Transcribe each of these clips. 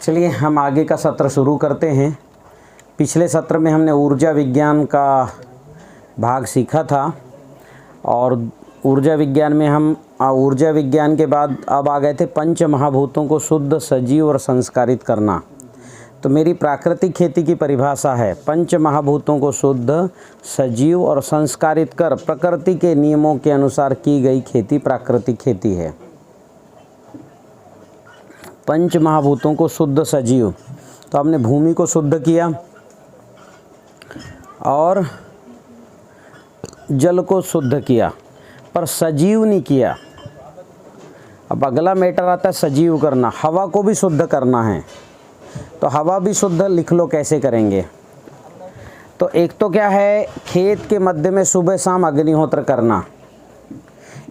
चलिए हम आगे का सत्र शुरू करते हैं। पिछले सत्र में हमने ऊर्जा विज्ञान का भाग सीखा था और ऊर्जा विज्ञान में हम ऊर्जा विज्ञान के बाद अब आ गए थे पंच महाभूतों को शुद्ध, सजीव और संस्कारित करना। तो मेरी प्राकृतिक खेती की परिभाषा है पंच महाभूतों को शुद्ध, सजीव और संस्कारित कर प्रकृति के नियमों के अनुसार की गई खेती प्राकृतिक खेती है। पंच महाभूतों को शुद्ध, सजीव, तो हमने भूमि को शुद्ध किया और जल को शुद्ध किया, पर सजीव नहीं किया। अब अगला मैटर आता है सजीव करना। हवा को भी शुद्ध करना है, तो हवा भी शुद्ध लिख लो कैसे करेंगे। तो एक तो क्या है, खेत के मध्य में सुबह शाम अग्निहोत्र करना,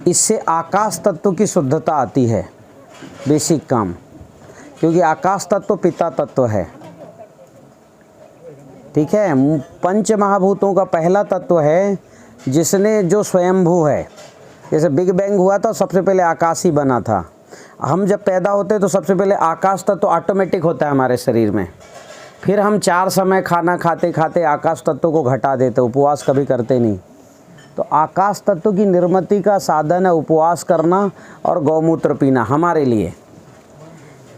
इससे आकाश तत्व की शुद्धता आती है। बेसिक काम, क्योंकि आकाश तत्व पिता तत्व है, ठीक है। पंच महाभूतों का पहला तत्व है जिसने जो स्वयंभू है। जैसे बिग बैंग हुआ था, सबसे पहले आकाश ही बना था। हम जब पैदा होते तो सबसे पहले आकाश तत्व ऑटोमेटिक होता है हमारे शरीर में। फिर हम 4 समय खाना खाते खाते आकाश तत्व को घटा देते, उपवास कभी करते नहीं। तो आकाश तत्व की निर्मिति का साधन है उपवास करना और गौमूत्र पीना हमारे लिए।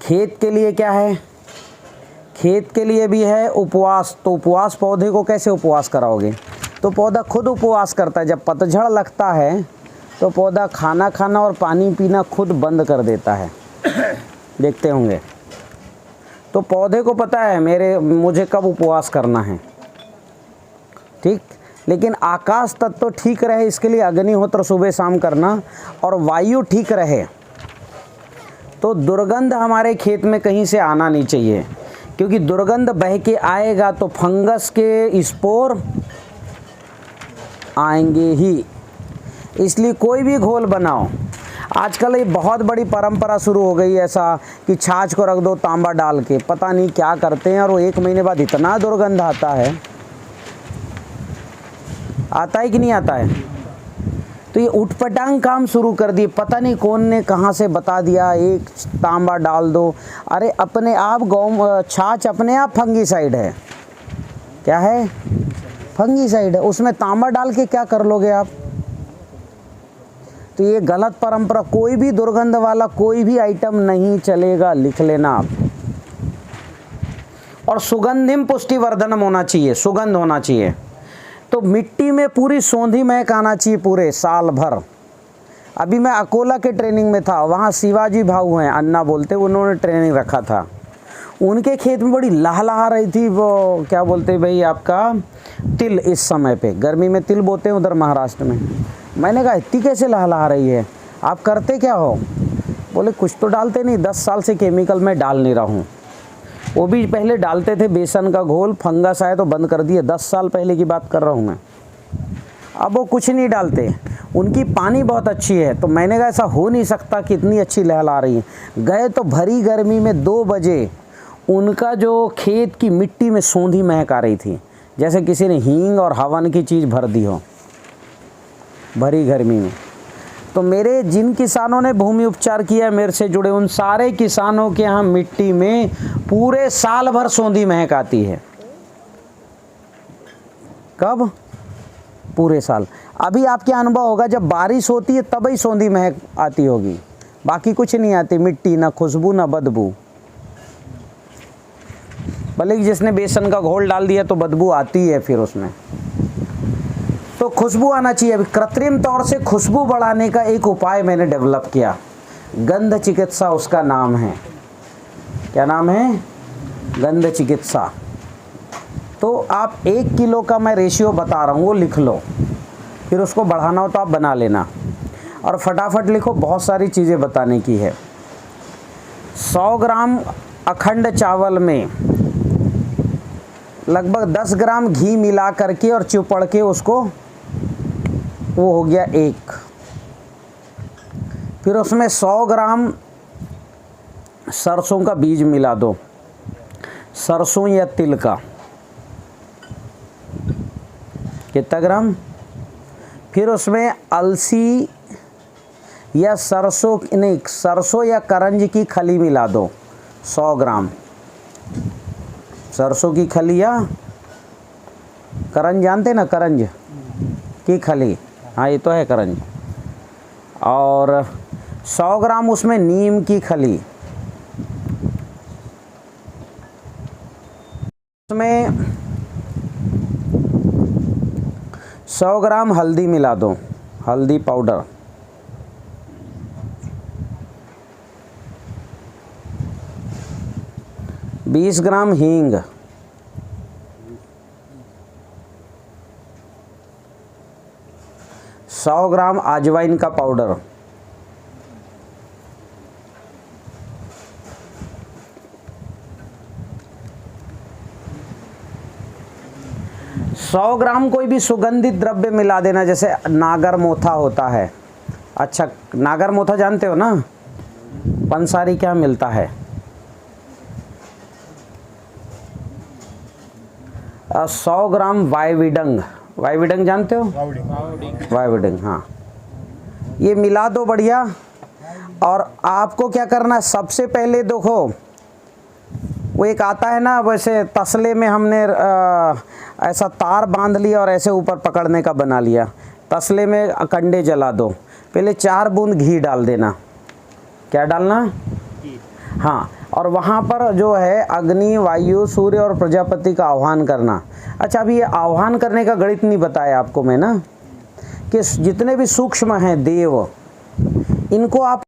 खेत के लिए क्या है, खेत के लिए भी है उपवास। तो उपवास पौधे को कैसे उपवास कराओगे, तो पौधा खुद उपवास करता है। जब पतझड़ लगता है तो पौधा खाना खाना और पानी पीना खुद बंद कर देता है, देखते होंगे। तो पौधे को पता है मुझे कब उपवास करना है, ठीक। लेकिन आकाश तत्व तो ठीक रहे, इसके लिए अग्निहोत्र सुबह शाम करना और वायु ठीक रहे। तो दुर्गंध हमारे खेत में कहीं से आना नहीं चाहिए, क्योंकि दुर्गंध बह के आएगा तो फंगस के स्पोर आएंगे ही। इसलिए कोई भी घोल बनाओ, आजकल ये बहुत बड़ी परंपरा शुरू हो गई है ऐसा कि छाछ को रख दो तांबा डाल के, पता नहीं क्या करते हैं, और वो 1 महीने बाद इतना दुर्गंध आता है कि नहीं आता है। तो ये उठपटांग काम शुरू कर दिए, पता नहीं कौन ने कहाँ से बता दिया, एक तांबा डाल दो। अरे अपने आप छाछ अपने आप फंगीसाइड है। क्या है, फंगीसाइड है, उसमें तांबा डाल के क्या कर लोगे आप। तो ये गलत परंपरा, कोई भी दुर्गंध वाला कोई भी आइटम नहीं चलेगा, लिख लेना आप। और सुगंधिम पुष्टिवर्धनम होना चाहिए, सुगंध होना चाहिए। तो मिट्टी में पूरी सौंधी महक आना चाहिए पूरे साल भर। अभी मैं अकोला के ट्रेनिंग में था, वहाँ शिवाजी भाऊ हैं, अन्ना बोलते, उन्होंने ट्रेनिंग रखा था। उनके खेत में बड़ी लहलहा रही थी वो, क्या बोलते भाई आपका, तिल। इस समय पे गर्मी में तिल बोते हैं उधर महाराष्ट्र में। मैंने कहा इतनी कैसे लहलहा रही है, आप करते क्या हो। बोले कुछ तो डालते नहीं, 10 साल से केमिकल में डाल नहीं रहा हूँ। वो भी पहले डालते थे बेसन का घोल, फंगस आए तो बंद कर दिए, 10 साल पहले की बात कर रहा हूँ मैं। अब वो कुछ नहीं डालते, उनकी पानी बहुत अच्छी है। तो मैंने कहा ऐसा हो नहीं सकता कि इतनी अच्छी लहला रही है। गए तो भरी गर्मी में 2 बजे उनका जो खेत की मिट्टी में सौंधी महक आ रही थी, जैसे किसी ने हींग और हवन की चीज़ भर दी हो भरी गर्मी में। तो मेरे जिन किसानों ने भूमि उपचार किया मेरे से जुड़े, उन सारे किसानों के यहाँ मिट्टी में पूरे साल भर सौंधी महक आती है। कब, पूरे साल। अभी आपके अनुभव होगा जब बारिश होती है तब ही सौंधी महक आती होगी, बाकी कुछ नहीं आती मिट्टी, ना खुशबू ना बदबू। भले कि जिसने बेसन का घोल डाल दिया तो बदबू आती है फिर उसमें, तो खुशबू आना चाहिए। अभी कृत्रिम तौर से खुशबू बढ़ाने का एक उपाय मैंने डेवलप किया, गंध चिकित्सा उसका नाम है। क्या नाम है, गंध चिकित्सा। तो आप 1 किलो का मैं रेशियो बता रहा हूँ, वो लिख लो, फिर उसको बढ़ाना हो तो आप बना लेना। और फटाफट लिखो, बहुत सारी चीज़ें बताने की है। 100 ग्राम अखंड चावल में लगभग 10 ग्राम घी मिला करके और चुपड़ के उसको, वो हो गया 1। फिर उसमें 100 ग्राम सरसों का बीज मिला दो, सरसों या तिल का। कितना ग्राम। फिर उसमें अलसी या सरसों या करंज की खली मिला दो 100 ग्राम। सरसों की खलिया, करंज जानते ना, करंज की खली, हाँ ये तो है करंज। और 100 ग्राम उसमें नीम की खली, उसमें 100 ग्राम हल्दी मिला दो, हल्दी पाउडर, 20 ग्राम हींग, 100 ग्राम अजवाइन का पाउडर, 100 ग्राम कोई भी सुगंधित द्रव्य मिला देना, जैसे नागर मोथा होता है। अच्छा, नागर मोथा जानते हो ना, पंसारी क्या मिलता है। 100 ग्राम वायविडंग, वायविडंग जानते हो, वायविडंग, हाँ ये मिला दो बढ़िया। और आपको क्या करना है, सबसे पहले देखो वो एक आता है ना, वैसे तसले में हमने ऐसा तार बांध लिया और ऐसे ऊपर पकड़ने का बना लिया, तसले में कंडे जला दो, पहले 4 बूंद घी डाल देना। क्या डालना, हाँ, और वहाँ पर जो है अग्नि, वायु, सूर्य और प्रजापति का आह्वान करना। अच्छा, अभी ये आह्वान करने का गणित नहीं बताया आपको मैं ना, कि जितने भी सूक्ष्म हैं देव, इनको आप